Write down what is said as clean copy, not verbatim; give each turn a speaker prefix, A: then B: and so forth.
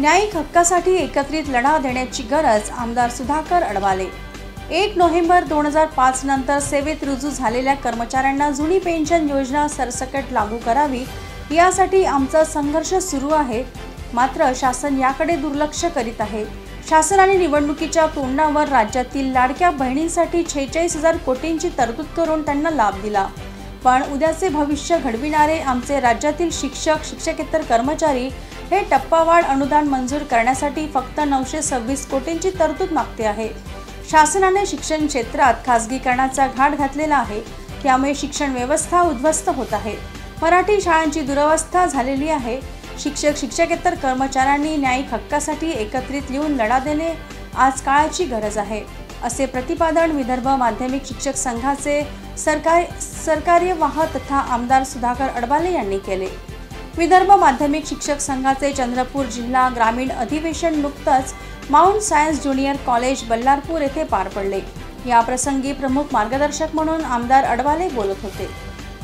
A: न्यायिक हक्कासाठी एकत्रित लढा देण्याची गरज आमदार सुधाकर अडबाले। 1 नोव्हेंबर 2005 नंतर सेवेत रुजू झालेल्या कर्मचाऱ्यांना जुनी पेन्शन योजना सरसकट लागू करावी यासाठी आमचा संघर्ष सुरू आहे। मात्र शासन याकडे दुर्लक्ष करीत आहे। शासनाने निवडणुकीच्या तोंडावर राज्यातील लाडक्या बहिणींसाठी 46,000 कोटींची तरतूद करून त्यांना लाभ दिला, पण उद्याचे भविष्य घडविणारे आमचे राज्यातील शिक्षक शिक्षकेतर कर्मचारी हे टप्पावार अनुदान मंजूर करण्यासाठी फक्त 926 कोटींची तरतूद मागते आहे। शासनाने शिक्षण क्षेत्रात खासगीकरणाचा घाट घातलेला आहे, त्यामुळे शिक्षण व्यवस्था उद्ध्वस्त होत आहे। मराठी शाळांची दुरवस्था झालेली आहे। शिक्षक शिक्षकेतर कर्मचाऱ्यांनी न्यायिक हक्कासाठी एकत्रित येऊन लढा देणे आज काळाची गरज आहे, असे प्रतिपादन विदर्भ माध्यमिक शिक्षक संघाचे सरकार्यवाह तथा आमदार सुधाकर अडबाले यांनी केले। विदर्भ माध्यमिक शिक्षक संघाचे चंद्रपूर जिल्हा ग्रामीण अधिवेशन नुकतंच mount science junior college Ballarpur येथे पार पडले। या प्रसंगी प्रमुख मार्गदर्शक म्हणून आमदार अडबाले बोलत होते।